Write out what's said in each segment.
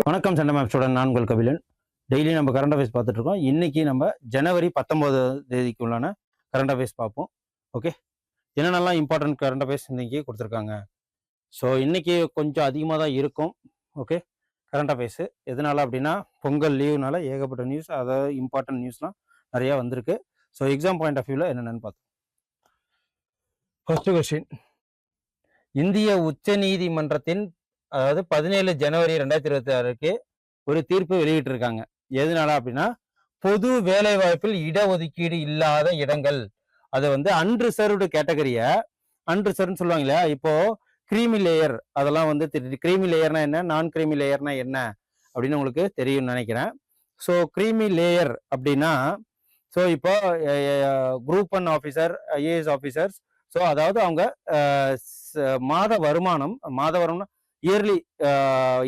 வணக்கம் சண்டை map student, நான் உங்கள் கபிலன். டெய்லி நம்ம கரண்ட் அஃபேர்ஸ் பார்த்துட்டு இருக்கோம். இன்னைக்கு நம்ம ஜனவரி 19 உள்ளான கரண்ட் அஃபேர்ஸ் பார்ப்போம். ஓகே, என்னென்னலாம் இம்பார்ட்டன்ட் கரண்ட் அஃபேர்ஸ் இன்னைக்கு கொடுத்துருக்காங்க. ஸோ இன்னைக்கு கொஞ்சம் அதிகமாக தான் இருக்கும். ஓகே, கரண்ட் அஃபேர்ஸு எதனால அப்படின்னா பொங்கல் லீவுனால ஏகப்பட்ட நியூஸ், அதாவது இம்பார்ட்டன்ட் நியூஸ்லாம் நிறையா வந்திருக்கு. ஸோ எக்ஸாம் பாயிண்ட் ஆஃப் வியூவில் என்னென்னு பார்த்தோம். ஃபர்ஸ்ட் கொஸ்டின், இந்திய உச்ச நீதிமன்றத்தின் அதாவது 17 ஜனவரி 2026 ஒரு தீர்ப்பு வெளியிட்டிருக்காங்க. எதனால அப்படின்னா பொது வேலை வாய்ப்பில் இடஒதுக்கீடு இல்லாத இடங்கள், அதை வந்து அன்ரிசர்வ்டு கேட்டகரிய, அன்ரிசர்வ்னு சொல்லுவாங்க இல்லையா, இப்போ கிரீமி லேயர் அதெல்லாம் வந்து கிரீமி லேயர்னா என்ன, நான் கிரீமி லேயர்னா என்ன அப்படின்னு உங்களுக்கு தெரியும்னு நினைக்கிறேன். ஸோ கிரீமி லேயர் அப்படின்னா ஸோ இப்போ group 1 officer, IAS officers, so அதாவது அவங்க மாத வருமானம் இயர்லி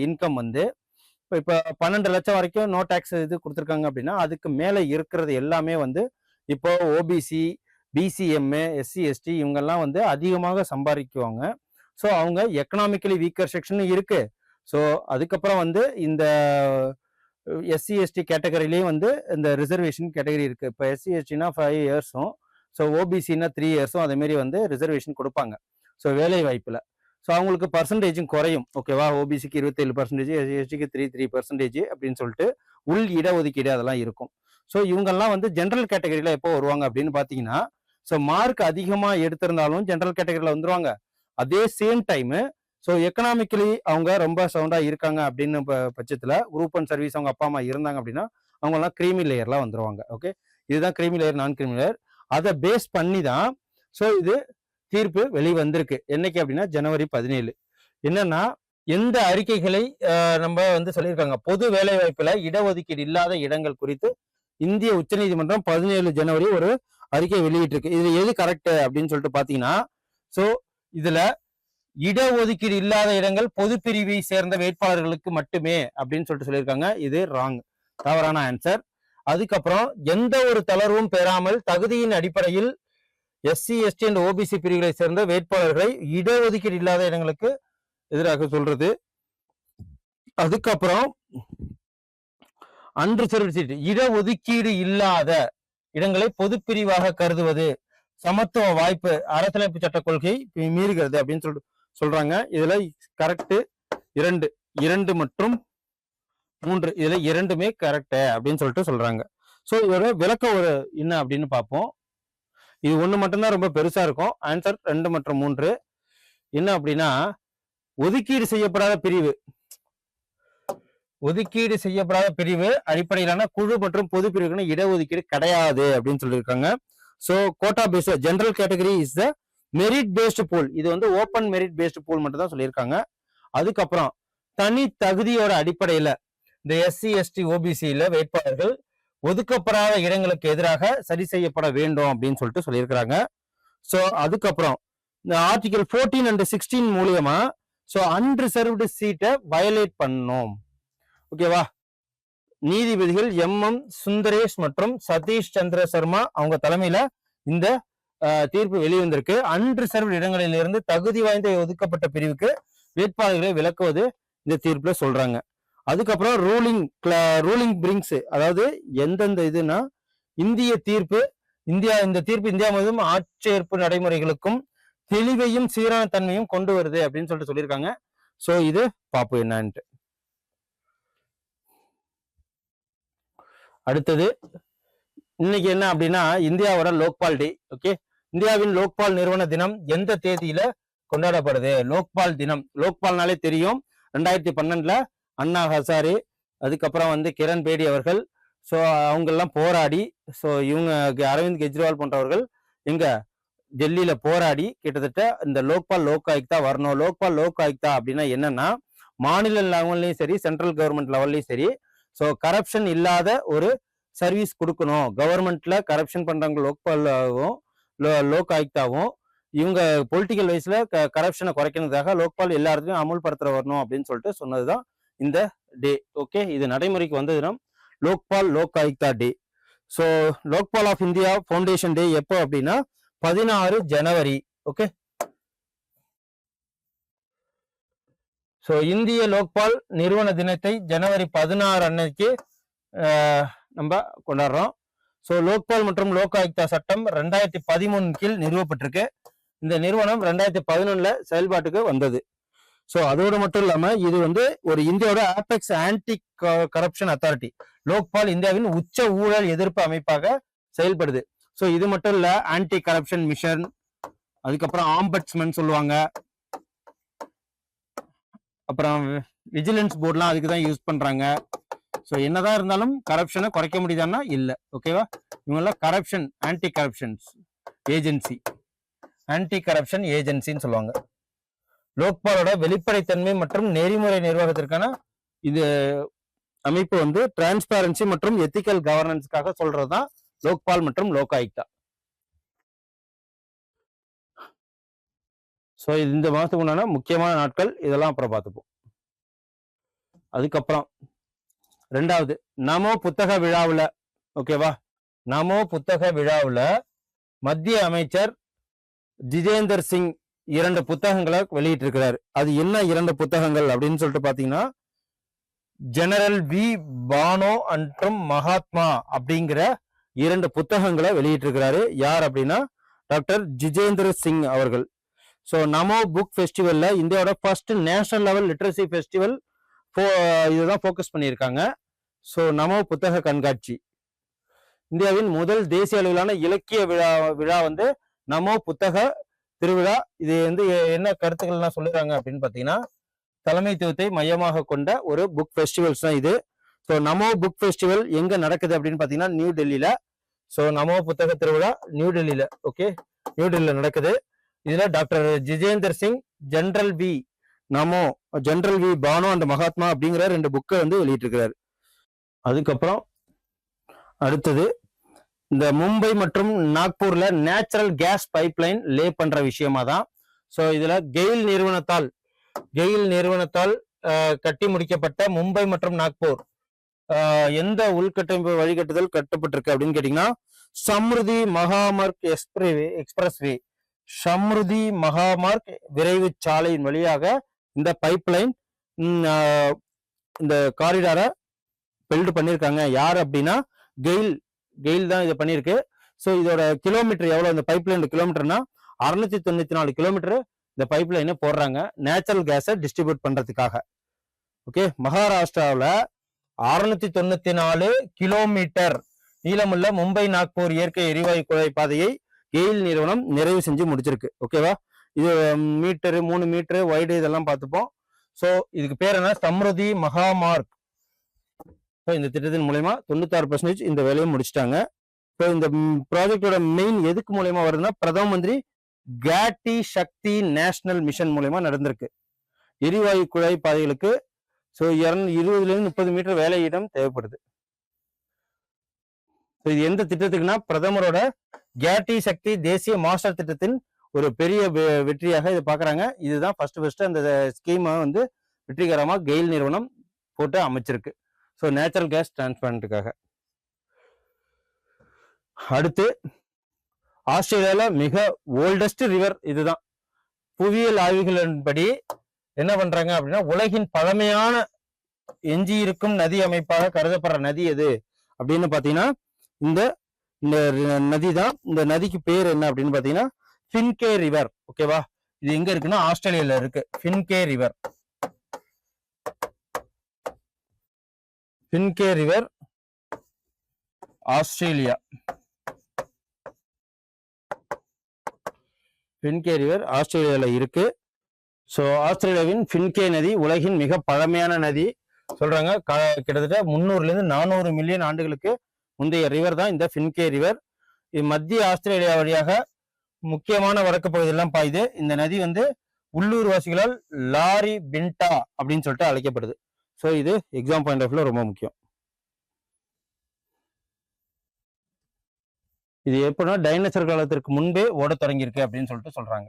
இன்கம் வந்து இப்போ 12 லட்சம் வரைக்கும் நோ டேக்ஸ் இது கொடுத்துருக்காங்க அப்படின்னா அதுக்கு மேலே இருக்கிறது எல்லாமே வந்து இப்போ ஓபிசி, பிசிஎம்ஏ, எஸ்சி, எஸ்டி இவங்கெல்லாம் வந்து அதிகமாக சம்பாதிக்குவாங்க. ஸோ அவங்க எக்கனாமிக்கலி வீக்கர் செக்ஷனும் இருக்கு. ஸோ அதுக்கப்புறம் வந்து இந்த எஸ்சி, எஸ்டி கேட்டகரிலையும் வந்து இந்த ரிசர்வேஷன் கேட்டகரி இருக்கு. இப்போ எஸ்சி, எஸ்டினா 5 இயர்ஸும், ஸோ ஓபிசினா 3 இயர்ஸும் அதேமாரி வந்து ரிசர்வேஷன் கொடுப்பாங்க. ஸோ வேலை வாய்ப்பில் ஸோ அவங்களுக்கு பர்சன்டேஜும் குறையும். ஓகேவா, ஓபிசிக்கு 27%, எஸ்சிக்கு 3% அப்படின்னு சொல்லிட்டு உள் இடஒதுக்கீடு அதெல்லாம் இருக்கும். ஸோ இவங்கெல்லாம் வந்து ஜென்ரல் கேட்டகரியில் எப்போ வருவாங்க அப்படின்னு பார்த்தீங்கன்னா, ஸோ மார்க் அதிகமாக எடுத்திருந்தாலும் ஜென்ரல் கேட்டகரியில் வந்துருவாங்க. அதே சேம் டைமு ஸோ எக்கனாமிக்கலி அவங்க ரொம்ப சவுண்டாக இருக்காங்க அப்படின்னு பட்சத்தில் குரூப் 1 சர்வீஸ் அவங்க அப்பா அம்மா இருந்தாங்க அப்படின்னா அவங்கெல்லாம் கிரீமி லேயர்லாம் வந்துருவாங்க. ஓகே, இதுதான் கிரீமி லேயர், நான் கிரீமி லேயர். அதை பேஸ் பண்ணி தான் ஸோ இது தீர்ப்பு வெளிவந்திருக்கு. என்னைக்கு அப்படின்னா ஜனவரி 17. என்னன்னா எந்த அறிக்கைகளை நம்ம வந்து சொல்லியிருக்காங்க, பொது வேலை வாய்ப்புல இடஒதுக்கீடு இல்லாத இடங்கள் குறித்து இந்திய உச்சநீதிமன்றம் 17 ஜனவரி ஒரு அறிக்கை வெளியிட்டிருக்கு. இது எது கரெக்ட் அப்படின்னு சொல்லிட்டு பாத்தீங்கன்னா, ஸோ இதுல இடஒதுக்கீடு இல்லாத இடங்கள் பொது பிரிவை சேர்ந்த வேட்பாளர்களுக்கு மட்டுமே அப்படின்னு சொல்லிட்டு சொல்லியிருக்காங்க. இது ராங், தவறான ஆன்சர். அதுக்கப்புறம் எந்த ஒரு தளர்வும் பெறாமல் தகுதியின் அடிப்படையில் எஸ்சி, எஸ்டி அண்ட் ஓபிசி பிரிவுகளை சேர்ந்த வேட்பாளர்களை இடஒதுக்கீடு இல்லாத இடங்களுக்கு எதிராக சொல்றது. அதுக்கப்புறம் அன்ரிசர்வ்டு சீட், இடஒதுக்கீடு இல்லாத இடங்களை பொது பிரிவாக கருதுவது சமத்துவ வாய்ப்பு அரசியலமைப்பு சட்ட கொள்கை மீறுகிறது அப்படின்னு சொல்றாங்க. இதுல கரெக்ட் 2 மற்றும் 3, இதுல 2மே கரெக்ட் அப்படின்னு சொல்லிட்டு சொல்றாங்க. ஸோ இதோட விளக்கம் ஒரு என்ன அப்படின்னு பார்ப்போம். இது 1 மட்டும்தான் ரொம்ப பெருசா இருக்கும். ஆன்சர் 2 மற்றும் 3 என்ன அப்படின்னா, ஒதுக்கீடு செய்யப்படாத பிரிவு, ஒதுக்கீடு செய்யப்படாத பிரிவு அடிப்படையிலான குழு மற்றும் பொது பிரிவுக்கான இடஒதுக்கீடு கிடையாது அப்படின்னு சொல்லியிருக்காங்க. So quota based general category is the merit based pool, இது வந்து ஓப்பன் மெரிட் பேஸ்டு பூல் மட்டும் தான் சொல்லியிருக்காங்க. அதுக்கப்புறம் தனி தகுதியோட அடிப்படையில இந்த எஸ்சி, எஸ்டி, ஓபிசியில வேட்பாளர்கள் ஒதுக்கப்படாத இடங்களுக்கு எதிராக சரி செய்யப்பட வேண்டும் அப்படின்னு சொல்லிட்டு சொல்லியிருக்கிறாங்க. ஸோ அதுக்கப்புறம் இந்த ஆர்டிகல் 14 and 16 மூலியமா ஸோ அன்ரிசர்வ்டு சீட்டை வயலேட் பண்ணணும். ஓகேவா, நீதிபதிகள் MM சுந்தரேஷ் மற்றும் சதீஷ் சந்திர சர்மா அவங்க தலைமையில இந்த தீர்ப்பு வெளிவந்திருக்கு. அன்ரிசர்வ்டு இடங்களிலிருந்து தகுதி வாய்ந்த ஒதுக்கப்பட்ட பிரிவுக்கு வேட்பாளர்களை விலக்குவது இந்த தீர்ப்புல சொல்றாங்க. அதுக்கப்புறம் ரூலிங் பிரிங்ஸ், அதாவது எந்தெந்த இதுனா இந்த தீர்ப்பு இந்தியா முழுவதும் ஆட்சேர்ப்பு நடைமுறைகளுக்கும் தெளிவையும் சீரான தன்மையும் கொண்டு வருது அப்படின்னு சொல்லிட்டு சொல்லியிருக்காங்க. ஸோ இது பாப்போம் என்னன்ட்டு. அடுத்தது இன்னைக்கு என்ன அப்படின்னா இந்தியாவோட லோக்பால் டே. ஓகே, இந்தியாவின் லோக்பால் நிறுவன தினம் எந்த தேதியில கொண்டாடப்படுது? லோக்பால் தினம், லோக்பால்னாலே தெரியும் 2012 அண்ணா ஹசாரே, அதுக்கப்புறம் வந்து கிரண் பேடி அவர்கள், ஸோ அவங்கெல்லாம் போராடி, ஸோ இவங்க அரவிந்த் கெஜ்ரிவால் போன்றவர்கள் எங்க டெல்லியில போராடி கிட்டத்தட்ட இந்த லோக்பால் லோக் ஆயுக்தா வரணும். லோக்பால் லோக் ஆயுக்தா அப்படின்னா என்னன்னா மாநில லெவல்லையும் சரி சென்ட்ரல் கவர்மெண்ட் லெவல்லையும் சரி ஸோ கரப்ஷன் இல்லாத ஒரு சர்வீஸ் கொடுக்கணும். கவர்மெண்ட்ல கரப்ஷன் பண்றவங்க லோக்பாலாகவும் லோக் ஆயுக்தாவும் இவங்க பொலிட்டிக்கல் வைஸ்ல கரப்ஷனை குறைக்கிறதுக்காக லோக்பால் எல்லா இடத்துலையும் அமுல்படுத்துற வரணும் அப்படின்னு சொல்லிட்டு சொன்னதுதான் இந்த டே. ஓகே, இது நடைமுறைக்கு வந்ததுன்னா Lokpal Lokayukta day. So Lokpal of India foundation day எப்போ அப்படின்னா 16 ஜனவரி. ஓகே. ஸோ இந்திய லோக்பால் நிறுவன தினத்தை ஜனவரி 16 அன்னைக்கு நம்ம கொண்டாடுறோம். ஸோ லோக்பால் மற்றும் லோக் ஆயுக்தா சட்டம் 2013 கீழ் நிறுவப்பட்டிருக்கு. இந்த நிறுவனம் 2011 செயல்பாட்டுக்கு வந்தது. ஸோ அதோடு மட்டும் இல்லாம இது வந்து ஒரு இந்தியாவோட apex anti corruption authority. Lokpal இந்தியாவின் உச்ச ஊழல் எதிர்ப்பு அமைப்பாக செயல்படுது. ஸோ இது மட்டும் இல்ல, ஆன்டி கரப்ஷன் மிஷன், அதுக்கப்புறம் ஆம்பட்ஸ்மன் சொல்லுவாங்க, அப்புறம் விஜிலன்ஸ் போர்ட்லாம் அதுக்கு தான் யூஸ் பண்றாங்க. ஸோ என்னதான் இருந்தாலும் கரப்ஷனை குறைக்க முடியுதான்னா இல்லை. ஓகேவா? இவங்கெல்லாம் corruption anti corruptions agency, anti corruption ஏஜென்சின்னு சொல்லுவாங்க. லோக்பாலோட வெளிப்படைத்தன்மை மற்றும் நெறிமுறை நிர்வாகத்திற்கான இது அமைப்பு வந்து டிரான்ஸ்பரன்சி மற்றும் எத்திக்கல் கவர்னன்ஸ்க்காக சொல்றதுதான் லோக்பால் மற்றும் லோக் ஆயுக்தா. ஸோ இந்த மாதத்துக்கு உண்டான முக்கியமான நாட்கள் இதெல்லாம் அப்புறம் பார்த்துப்போம். அதுக்கப்புறம் ரெண்டாவது நமோ புத்தக விழாவில், ஓகேவா, நமோ புத்தக விழாவில் மத்திய அமைச்சர் ஜிதேந்தர் சிங் 2 புத்தகங்களை வெளியிட்டிருக்கிறார். அது என்ன 2 புத்தகங்கள் அப்படின்னு சொல்லிட்டு பாத்தீங்கன்னா, ஜெனரல் வி பானோ மற்றும் மகாத்மா அப்படிங்கிற 2 புத்தகங்களை வெளியிட்டிருக்கிறாரு. யார் அப்படின்னா டாக்டர் ஜிதேந்திர சிங் அவர்கள். ஸோ நமோ புக் ஃபெஸ்டிவல்ல இந்தியாவோட first national level literacy festival இதுதான் ஃபோக்கஸ் பண்ணியிருக்காங்க. ஸோ நமோ புத்தக கண்காட்சி இந்தியாவின் முதல் தேசிய அளவிலான இலக்கிய விழா வந்து நமோ புத்தக திருவிழா. இது வந்து என்ன கருத்துக்கள்லாம் சொல்லுறாங்க அப்படின்னு பார்த்தீங்கன்னா, தலைமைத்துவத்தை மையமாக கொண்ட ஒரு புக் ஃபெஸ்டிவல்ஸ் தான் இது. ஸோ நமோ புக் ஃபெஸ்டிவல் எங்க நடக்குது அப்படின்னு பார்த்தீங்கன்னா நியூ டெல்லியில. ஸோ நமோ புத்தக திருவிழா நியூ டெல்லியில, ஓகே, நியூ டெல்லியில நடக்குது. இதுல டாக்டர் ஜிதேந்தர் சிங் ஜெனரல் வி நமோ, ஜெனரல் வி பானோ அண்ட் மகாத்மா அப்படிங்கிற 2 புக்கை வந்து வெளியிட்டிருக்கிறார். அதுக்கப்புறம் அடுத்தது இந்த மும்பை மற்றும் நாக்பூர்ல நேச்சுரல் கேஸ் பைப்லைன் லே பண்ற விஷயமா தான். ஸோ இதுல கெயில் நிறுவனத்தால் கட்டி முடிக்கப்பட்ட மும்பை மற்றும் நாக்பூர் எந்த உள்கட்டமைப்பு வழிகட்டுதல் கட்டப்பட்டிருக்கு அப்படின்னு கேட்டீங்கன்னா, சம்ருதி மகாமார்க் எக்ஸ்பிரஸ்வே, சம்ருதி மகாமார்க் விரைவு சாலையின் வழியாக இந்த பைப்லைன் இந்த காரிடாரை பில்ட் பண்ணியிருக்காங்க. யார் அப்படின்னா கெயில் தான் இதை பண்ணியிருக்கு. ஸோ இதோட கிலோமீட்டர் எவ்வளோ, இந்த பைப்லைன் கிலோமீட்டர்னா 694 கிலோமீட்டர் இந்த பைப்லைனை போடுறாங்க நேச்சுரல் கேஸை டிஸ்ட்ரிபியூட் பண்றதுக்காக. ஓகே, மகாராஷ்டிராவில் 694 கிலோமீட்டர் நீளமுள்ள மும்பை நாக்பூர் இயற்கை எரிவாயு குழாய் பாதையை கெயில் நிறுவனம் நிறைவு செஞ்சு முடிச்சிருக்கு. ஓகேவா? இது மீட்டரு 3 மீட்டரு வைடு இதெல்லாம் பார்த்துப்போம். ஸோ இதுக்கு பேர் என்ன, சம்ருதி மகாமார்க். இந்த திட்டத்தின் மூலயமா 96% இந்த வேலையை முடிச்சிட்டாங்க. இப்போ இந்த ப்ராஜெக்டோட மெயின் எதுக்கு மூலயமா வருதுன்னா, பிரதம மந்திரி கேட்டி சக்தி நேஷனல் மிஷன் மூலயமா நடந்திருக்கு. எரிவாயு குழாய் பாதைகளுக்கு ஸோ 20-30 மீட்டர் வேலையிடம் தேவைப்படுது. இது எந்த திட்டத்துக்குன்னா, பிரதமரோட கேட்டி சக்தி தேசிய மாஸ்டர் திட்டத்தின் ஒரு பெரிய வெற்றியாக இதை பாக்குறாங்க. இதுதான் ஃபர்ஸ்ட் அந்த ஸ்கீமை வந்து வெற்றிகரமா கெயில் நிறுவனம் போட்டு அமைச்சிருக்கு. ஸோ நேச்சுரல் கேஸ் டிரான்ஸ்பிளான்ட்டுக்காக. அடுத்து ஆஸ்திரேலியால மிக ஓல்டஸ்ட் ரிவர் இதுதான். புவியியல் ஆய்வுகளின்படி என்ன பண்றாங்க அப்படின்னா, உலகின் பழமையான எஞ்சி இருக்கும் நதி அமைப்பாக கருதப்படுற நதி எது அப்படின்னு பாத்தீங்கன்னா இந்த நதி தான். இந்த நதிக்கு பேர் என்ன அப்படின்னு பாத்தீங்கன்னா ஃபின்கே ரிவர். ஓகேவா? இது எங்க இருக்குன்னா ஆஸ்திரேலியால இருக்கு. ஃபின்கே ரிவர், ஃபின்கே ரிவர் ஆஸ்திரேலியா. ஃபின்கே ரிவர் ஆஸ்திரேலியால இருக்கு. ஸோ ஆஸ்திரேலியாவின் ஃபின்கே நதி உலகின் மிக பழமையான நதி சொல்றாங்க. கிட்டத்தட்ட 300-400 மில்லியன் ஆண்டுகளுக்கு முந்தைய ரிவர் தான் இந்த ஃபின்கே ரிவர். இது மத்திய ஆஸ்திரேலியா வழியாக முக்கியமான வடக்கு பகுதியெல்லாம் பாயுது. இந்த நதி வந்து உள்ளூர் வாசிகளால் லாரி பின்டா அப்படின்னு சொல்லிட்டு அழைக்கப்படுது. ஸோ இது எக்ஸாம் பாயிண்ட் ஆஃப் வியூல ரொம்ப முக்கியம். இது எப்படின்னா டைனோசர் காலத்திற்கு முன்பே ஓட தொடங்கியிருக்கு அப்படின்னு சொல்லிட்டு சொல்றாங்க.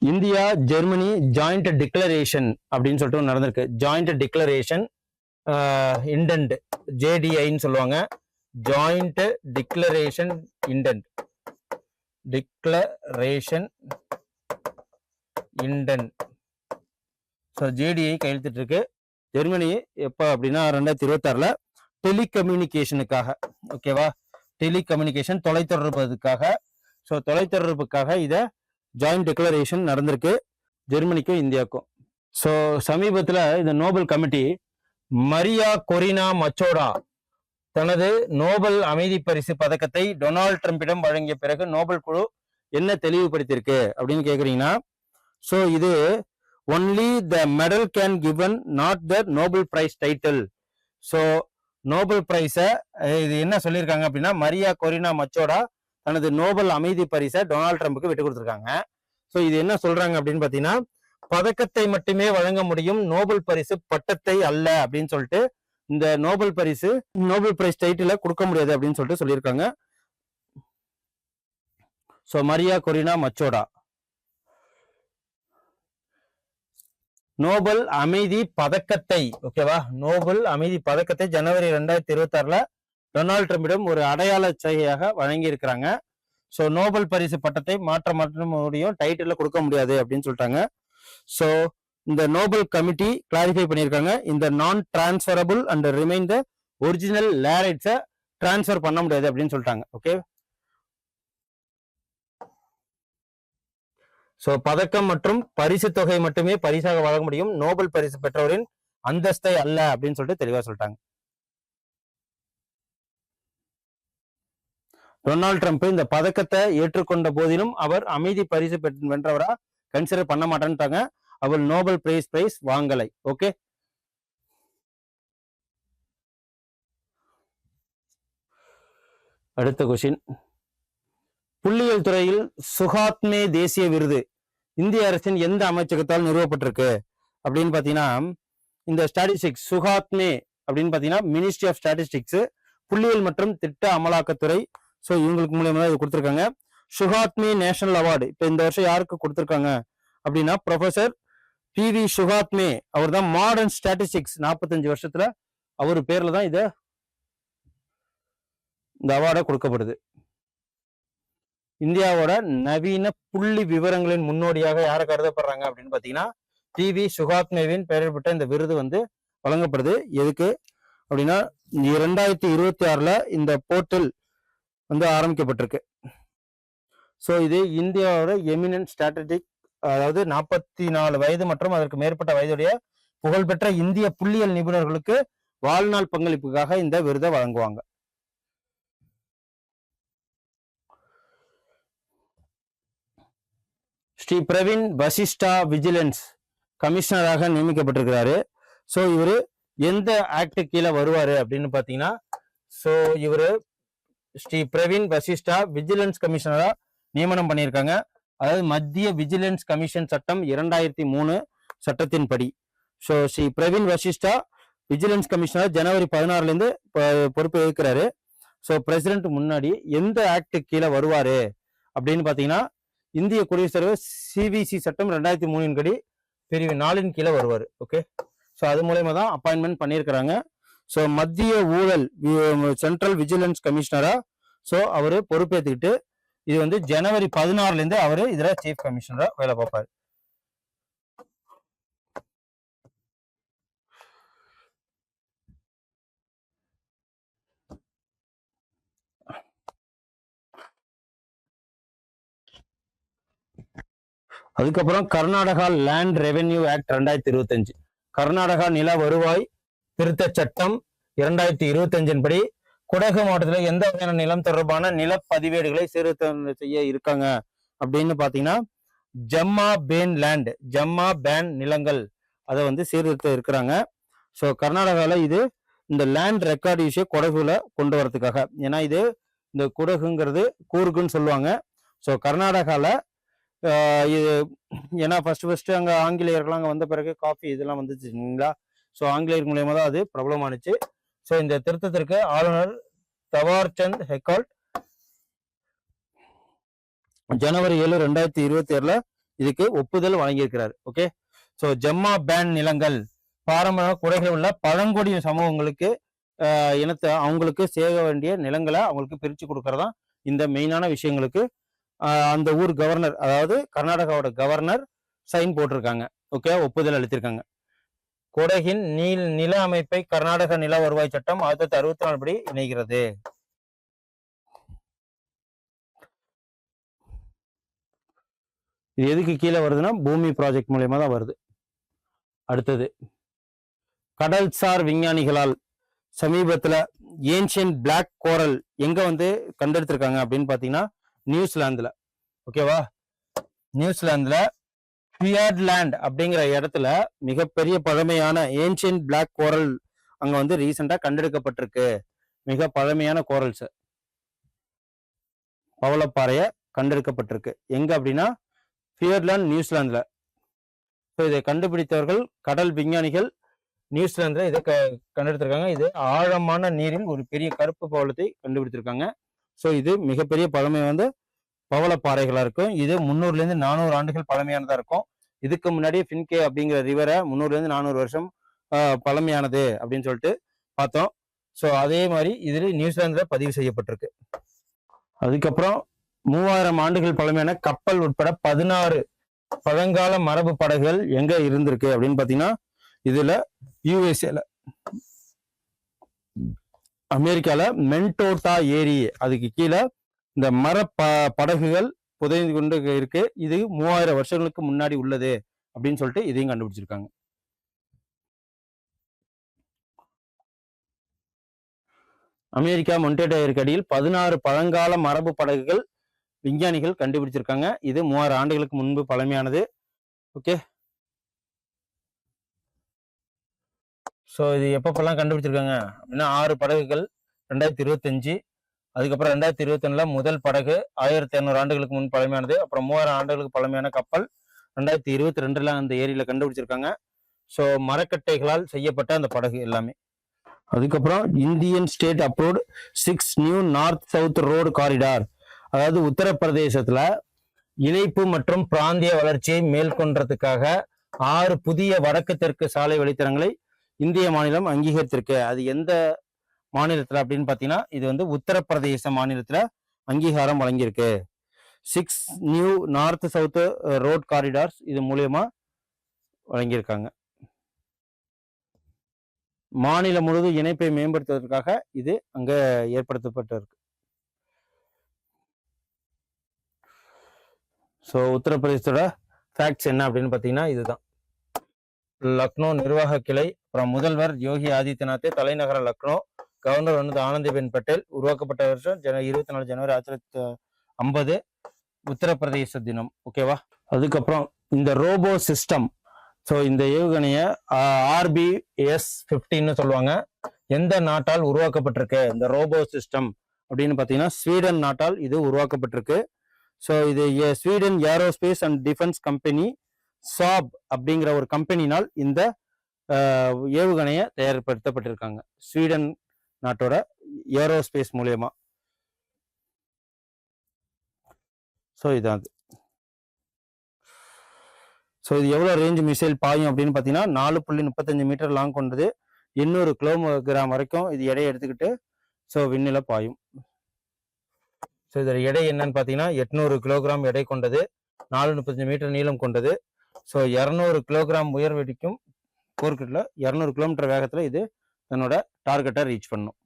இந்தியா ஜெர்மனி ஜாயிண்ட் டிக்ளரேஷன் அப்படின்னு சொல்லிட்டு நடந்திருக்கு. ஜாயிண்ட் டிக்ளரேஷன் இண்டென்ட், ஜேடிஐன்னு சொல்லுவாங்க. Joint declaration intent, declaration intent. So JDI கையெழுத்திட்டு இருக்கு. ஜெர்மனி எப்போ அப்படின்னா 2026 டெலிகம்யூனிகேஷனுக்காக, ஓகேவா, டெலிகம்யூனிகேஷன் தொலைத்தொடர்புக்காக. ஸோ தொலைத்தொடர்புக்காக இதை ஜாயிண்ட் டிக்ளரேஷன் நடந்திருக்கு ஜெர்மனிக்கும் இந்தியாவுக்கும். ஸோ சமீபத்தில் இந்த நோபல் கமிட்டி மரியா கொரினா மச்சோடா தனது நோபல் அமைதி பரிசு பதக்கத்தை டொனால்ட் ட்ரம்பிடம் வழங்கிய பிறகு நோபல் குழு என்ன தெளிவுபடுத்தியிருக்கு அப்படின்னு கேக்குறீங்கன்னா, ஸோ இது only the medal can given not the Nobel prize title. So Nobel பிரைஸை இது என்ன சொல்லியிருக்காங்க அப்படின்னா, மரியா கொரினா மச்சோடா தனது நோபல் அமைதி பரிசை டொனால்ட் ட்ரம்புக்கு விட்டு கொடுத்துருக்காங்க. ஸோ இது என்ன சொல்றாங்க அப்படின்னு பார்த்தீங்கன்னா, பதக்கத்தை மட்டுமே வழங்க முடியும், நோபல் பரிசு பட்டத்தை அல்ல அப்படின்னு சொல்லிட்டு இந்த நோபல் பரிசு நோபல் பிரைஸ் டைட்டில கொடுக்க முடியாது அப்படின்னு சொல்லிட்டு சொல்லியிருக்காங்க. ஸோ மரியா கொரினா மச்சோடா நோபல் அமைதி பதக்கத்தை, ஓகேவா, நோபல் அமைதி பதக்கத்தை ஜனவரி 2026 டொனால்ட் ட்ரம்பிடம் ஒரு அடையாள செய்கையாக வழங்கி இருக்கிறாங்க. ஸோ நோபல் பரிசு பட்டத்தை மாற்ற முடியும், டைட்டில் கொடுக்க முடியாது அப்படின்னு சொல்லிட்டாங்க. ஸோ இந்த நோபல் கமிட்டி கிளாரிஃபை பண்ணியிருக்காங்க, இந்த non transferable and remain the original லேரட்ஸை டிரான்ஸ்ஃபர் பண்ண முடியாது அப்படின்னு சொல்லிட்டாங்க. ஓகே, ஸோ பதக்கம் மற்றும் பரிசு தொகை மட்டுமே பரிசாக வழங்க முடியும், நோபல் பரிசு பெற்றோரின் அந்தஸ்தை அல்ல அப்படின்னு சொல்லிட்டு தெளிவா சொல்லிட்டாங்க. டொனால்ட் ட்ரம்ப் இந்த பதக்கத்தை ஏற்றுக்கொண்ட போதிலும் அவர் அமைதி பரிசு வென்றவரா கன்சிடர் பண்ண மாட்டேன்ட்டாங்க. அவர் நோபல் பிரைஸ் வாங்கலை. ஓகே, அடுத்த கொஸ்டின், புள்ளியியல் துறையில் சுகாத்மே தேசிய விருது இந்திய அரசின் எந்த அமைச்சகத்தால் நிறுவப்பட்டிருக்கு அப்படின்னு பாத்தீங்கன்னா, இந்த ஸ்டாட்டிஸ்டிக்ஸ் சுகாத்மே அப்படின்னு பாத்தீங்கன்னா மினிஸ்ட்ரி ஆஃப் ஸ்டாட்டிஸ்டிக்ஸ், புள்ளியியல் மற்றும் திட்ட அமலாக்கத்துறை. ஸோ இவங்களுக்கு மூலியமா இது கொடுத்துருக்காங்க. சுகாத்மே நேஷனல் அவார்டு இப்ப இந்த வருஷம் யாருக்கு கொடுத்துருக்காங்க அப்படின்னா, ப்ரொஃபசர் PV சுகாத்மே. அவர் தான் மாடர்ன் ஸ்டாட்டிஸ்டிக்ஸ் 45 வருஷத்துல அவர் பேர்ல தான் இந்த அவார்டை கொடுக்கப்படுது. இந்தியாவோட நவீன புள்ளி விவரங்களின் முன்னோடியாக யாரை கருதப்படுறாங்க அப்படின்னு பாத்தீங்கன்னா, PV சுகாத்மேவின் பெயர் பெற்ற இந்த விருது வழங்கப்படுது. எதுக்கு அப்படின்னா, 2026 இந்த போர்ட்டல் ஆரம்பிக்கப்பட்டிருக்கு. ஸோ இது இந்தியாவோட எமினன்ட் ஸ்ட்ராட்டஜிக், அதாவது 44 வயது மற்றும் அதற்கு மேற்பட்ட வயதுடைய புகழ்பெற்ற இந்திய புள்ளியியல் நிபுணர்களுக்கு வாழ்நாள் பங்களிப்புக்காக இந்த விருதை வழங்குவாங்க. ஸ்ரீ பிரவீன் வசிஷ்டா விஜிலன்ஸ் கமிஷனராக நியமிக்கப்பட்டிருக்கிறாரு. ஸோ இவரு எந்த ஆக்ட் கீழே வருவாரு அப்படின்னு பாத்தீங்கன்னா, ஸோ இவரு ஸ்ரீ பிரவீன் வசிஷ்டா விஜிலன்ஸ் கமிஷனரா நியமனம் பண்ணியிருக்காங்க. அதாவது மத்திய விஜிலன்ஸ் கமிஷன் சட்டம் 2003 சட்டத்தின் படி. So Shri Praveen Vashishta vigilance commissioner ஜனவரி 16 பொறுப்பு ஏற்கிறாரு. ஸோ பிரசிடென்ட் முன்னாடி எந்த ஆக்ட் கீழே வருவாரு அப்படின்னு பாத்தீங்கன்னா, இந்திய குடியரசுத் தலைவர் CVC சட்டம் 2003 படி பிரிவு 4 கீழே வருவார். ஓகே, ஸோ அது மூலயமா தான் அப்பாயின்மெண்ட் பண்ணியிருக்கிறாங்க. ஸோ மத்திய ஊழல் சென்ட்ரல் விஜிலன்ஸ் கமிஷனரா ஸோ அவரு பொறுப்பேற்றுக்கிட்டு இது ஜனவரி 16 அவரு இதுல சீஃப் கமிஷனரா வேலை பார்ப்பாரு. அதுக்கப்புறம் Karnataka land revenue act 2025, Karnataka நில வருவாய் திருத்த சட்டம் 2025 படி குடகு மாவட்டத்தில் எந்த வகையான நிலம் தொடர்பான நில பதிவேடுகளை சீர்திருத்தம் செய்ய இருக்காங்க அப்படின்னு பாத்தீங்கன்னா, ஜம்மா பேன் நிலங்கள் அதை சீர்திருத்த இருக்கிறாங்க. ஸோ கர்நாடகாவில் இந்த லேண்ட் ரெக்கார்டு விஷயம் குடகுல கொண்டு வரதுக்காக, ஏன்னா இந்த குடகுங்கிறது கூர்குன்னு சொல்லுவாங்க. ஸோ கர்நாடகாவில் இது ஏன்னா ஃபர்ஸ்ட் அங்கே ஆங்கிலேயர்கள்லாம் அங்கே வந்த பிறகு காஃபி இதெல்லாம் வந்துச்சுங்களா. ஸோ ஆங்கிலேயர் மூலியமா தான் அது பிரபலமானுச்சு. ஸோ இந்த திருத்தத்திற்கு ஆளுநர் தவார்சந்த் ஹெக்கால்ட் ஜனவரி 7, 2027 இதுக்கு ஒப்புதல் வழங்கியிருக்கிறார். ஓகே, ஸோ ஜம்மா பேன் நிலங்கள் பாரம்பரிய குடைகள் உள்ள பழங்குடி சமூகங்களுக்கு இனத்தை அவங்களுக்கு சேர வேண்டிய நிலங்களை அவங்களுக்கு பிரித்து கொடுக்கறதா இந்த மெயினான விஷயங்களுக்கு அந்த ஊர் கவர்னர், அதாவது கர்நாடகாவோட கவர்னர் சைன் போட்டிருக்காங்க. ஓகே, ஒப்புதல் அளித்திருக்காங்க. கொடகின் நில அமைப்பை கர்நாடக நில வருவாய் சட்டம் 1964 படி இணைகிறது. இது எதுக்கு கீழே வருதுன்னா பூமி ப்ராஜெக்ட் மூலியமா தான் வருது. அடுத்தது, கடல்சார் விஞ்ஞானிகளால் சமீபத்துல ஏன்ஷியன்ட் பிளாக் கோரல் எங்க வந்து கண்டெடுத்திருக்காங்க அப்படின்னு பாத்தீங்கன்னா நியூசிலாந்துல. ஓகேவா, நியூசிலாந்துல பியர்ட்லேண்ட் அப்படிங்கிற இடத்துல மிகப்பெரிய பழமையான ஏன்ஷியன்ட் பிளாக் கோரல் அங்க வந்து ரீசெண்டா கண்டெடுக்கப்பட்டிருக்கு. மிக பழமையான கோரல்ஸ், பவளப்பாறைய கண்டெடுக்கப்பட்டிருக்கு. எங்க அப்படின்னா பியர்ட்லேண்ட், நியூசிலாந்துல. இதை கண்டுபிடித்தவர்கள் கடல் விஞ்ஞானிகள் நியூசிலாந்துல இதை கண்டெடுத்திருக்காங்க. இது ஆழமான நீரில் ஒரு பெரிய கருப்பு பவளத்தை கண்டுபிடித்திருக்காங்க. ஸோ இது மிகப்பெரிய பழமை வந்து பவளப்பாறைகளா இருக்கும். இது 300ல இருந்து 400 ஆண்டுகள் பழமையானதா இருக்கும். இதுக்கு முன்னாடி ஃபின்கே அப்படிங்கிற ரிவரை 300ல இருந்து 400 வருஷம் பழமையானது அப்படின்னு சொல்லிட்டு பார்த்தோம். ஸோ அதே மாதிரி இதுல நியூசிலாந்துல பதிவு செய்யப்பட்டிருக்கு. அதுக்கப்புறம் 3000 ஆண்டுகள் பழமையான கப்பல் உட்பட 16 பழங்கால மரபு படகுகள் எங்க இருந்திருக்கு அப்படின்னு பாத்தீங்கன்னா இதுல யூஎஸ்ஏல, அமெரிக்கால மென்டோட்டா ஏரி அதுக்கு கீழே இந்த படகுகள் புதைந்து கொண்டு இருக்கு. இது 3000 வருஷங்களுக்கு முன்னாடி உள்ளது அப்படின்னு சொல்லிட்டு இதையும் கண்டுபிடிச்சிருக்காங்க. அமெரிக்கா மொன்டேட்டோ ஏரிக்கு அடியில் 16 பழங்கால மரபு படகுகள் விஞ்ஞானிகள் கண்டுபிடிச்சிருக்காங்க. இது 3000 ஆண்டுகளுக்கு முன்பு பழமையானது. ஓகே, ஸோ இது எப்பப்பெல்லாம் கண்டுபிடிச்சிருக்காங்க அப்படின்னா 6 படகுகள் 2025, அதுக்கப்புறம் 2021 முதல் படகு 1200 ஆண்டுகளுக்கு முன் பழமையானது. அப்புறம் 3000 ஆண்டுகளுக்கு பழமையான கப்பல் 2022 அந்த ஏரியில கண்டுபிடிச்சிருக்காங்க. ஸோ மரக்கட்டைகளால் செய்யப்பட்ட அந்த படகு எல்லாமே. அதுக்கப்புறம் Indian state approved 6 new north south road corridor, அதாவது உத்தரப்பிரதேசத்துல இணைப்பு மற்றும் பிராந்திய வளர்ச்சியை மேற்கொண்டதுக்காக 6 புதிய வடக்கு தெற்கு சாலை வழித்தடங்களை இந்திய மாநிலம் அங்கீகரித்திருக்கு. அது எந்த மாநிலத்துல அப்படின்னு பாத்தீங்கன்னா இது வந்து உத்தரப்பிரதேச மாநிலத்துல அங்கீகாரம் வழங்கியிருக்கு. 6 new north south road corridors இது மூலியமா வழங்கியிருக்காங்க. மாநிலம் முழுவதும் இணைப்பை மேம்படுத்துவதற்காக இது அங்க ஏற்படுத்தப்பட்டிருக்கு. ஸோ உத்தரப்பிரதேசத்தோட ஃபேக்ட்ஸ் என்ன அப்படின்னு பார்த்தீங்கன்னா இதுதான். லக்னோ நிர்வாக கிளை, அப்புறம் முதல்வர் யோகி ஆதித்யநாத், தலைநகர லக்னோ, கவர்னர் வந்து ஆனந்திபென் பட்டேல். உருவாக்கப்பட்ட வருஷம் 24 ஜனவரி 1950 உத்தரப்பிரதேச தினம். ஓகேவா, அதுக்கப்புறம் இந்த ரோபோ சிஸ்டம், ஸோ இந்த ஏவுகணைய RBS-15 சொல்லுவாங்க. எந்த நாட்டால் உருவாக்கப்பட்டிருக்கு இந்த ரோபோ சிஸ்டம் அப்படின்னு பார்த்தீங்கன்னா ஸ்வீடன் நாட்டால் இது உருவாக்கப்பட்டிருக்கு. ஸோ இது Sweden aerospace and defence company சாப் அப்படிங்கிற ஒரு கம்பெனினால் இந்த ஏவுகணைய தயார்படுத்தப்பட்டிருக்காங்க. ஸ்வீடன் நாட்டோட ஏரோஸ்பேஸ் மூலியமா. ஸோ இதான். ஸோ இது எவ்வளோ ரேஞ்ச் மிசைல் பாயும் அப்படின்னு பார்த்தீங்கன்னா 4.35 மீட்டர் லாங் கொண்டது, 800 கிலோகிராம் வரைக்கும் இது எடை எடுத்துக்கிட்டு ஸோ விண்ணில பாயும். ஸோ இதோட எடை என்னன்னு பார்த்தீங்கன்னா 800 கிலோகிராம் எடை கொண்டது, 435 மீட்டர் நீளம் கொண்டது. ஸோ 200 கிலோகிராம் உயர் வெடிக்கும் போர்க்கிட்டில் 200 கிலோமீட்டர் வேகத்தில் இது தன்னோட டார்கெட்டை ரீச் பண்ணும்.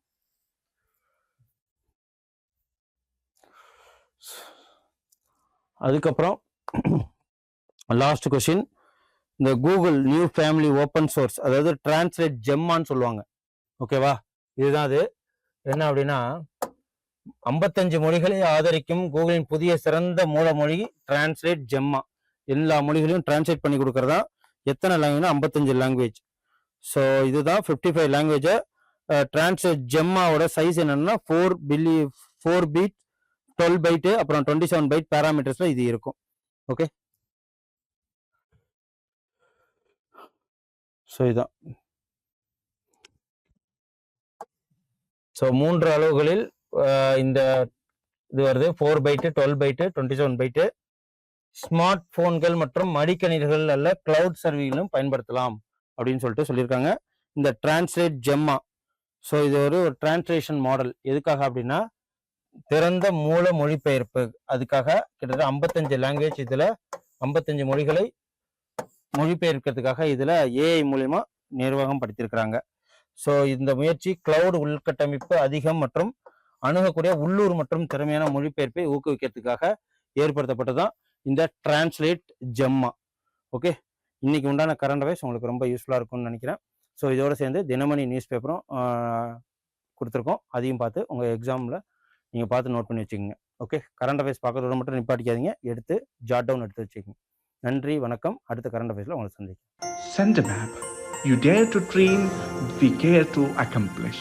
அதுக்கப்புறம் லாஸ்ட் கொஸ்டின், இந்த Google new family open source, அதாவது டிரான்ஸ்லேட் ஜெம்மான்னு சொல்லுவாங்க. ஓகேவா, இதுதான் அது. என்ன அப்படின்னா 55 மொழிகளை ஆதரிக்கும் கூகுளின் புதிய சிறந்த மூல மொழி டிரான்ஸ்லேட் ஜெம்மா. எல்லா மொழிகளையும் டிரான்ஸ்லேட் பண்ணி கொடுக்கறதா. எத்தனை லாங்குவேஜ்னா 55 லாங்குவேஜ். ஸோ இதுதான் 55 லாங்குவேஜை டிரான்ஸ்லேட் ஜெம்மாவோட சைஸ் என்னன்னா 4 பீட் 12 பைட்டு அப்புறம் 27 பைட் பேராமீட்டர்ஸ்ல இது இருக்கும். ஓகே, ஸோ இதான். ஸோ 3 அளவுகளில் இந்த இது வருது. 4 பைட்டு, 12 பைட்டு, 27 பைட்டு. ஸ்மார்ட் போன்கள் மற்றும் மடிக்கணினிகள் அல்ல கிளவுட் சர்வீஸிலும் பயன்படுத்தலாம் அப்படின்னு சொல்லிட்டு சொல்லியிருக்காங்க இந்த டிரான்ஸ்லேட் ஜெம்மா. ஸோ இது ஒரு டிரான்ஸ்லேஷன் மாடல். எதுக்காக அப்படின்னா திறந்த மூல மொழிபெயர்ப்பு. அதுக்காக கிட்டத்தட்ட 55 லாங்குவேஜ், இதுல 55 மொழிகளை மொழிபெயர்க்கிறதுக்காக இதில் ஏஐ மூலிமா நிர்வாகம் படுத்தியிருக்கிறாங்க. ஸோ இந்த முயற்சி கிளவுட் உள்கட்டமைப்பு அதிகம் மற்றும் அணுகக்கூடிய உள்ளூர் மற்றும் திறமையான மொழிபெயர்ப்பை ஊக்குவிக்கிறதுக்காக ஏற்படுத்தப்பட்டதான் இந்த டிரான்ஸ்லேட் ஜெம்மா. ஓகே, இன்னைக்கு உண்டான கரண்ட் அஃபேர்ஸ் உங்களுக்கு ரொம்ப யூஸ்ஃபுல்லாக இருக்கும்னு நினைக்கிறேன். ஸோ இதோடு சேர்ந்து தினமணி நியூஸ் பேப்பரும் கொடுத்துருக்கோம். அதையும் பார்த்து உங்கள் எக்ஸாமில் நீங்கள் பார்த்து நோட் பண்ணி வச்சுக்கோங்க. ஓகே, கரண்ட் அஃபேர்ஸ் பார்க்கறதோட மட்டும் நிப்பாட்டிக்காதீங்க, எடுத்து ஜாட் டவுன் எடுத்து வச்சுக்கோங்க. நன்றி, வணக்கம். அடுத்த கரண்ட் அஃபேர்ஸில் உங்களை சந்திக்கிறேன். Send a map. You dare to dream, we care to accomplish.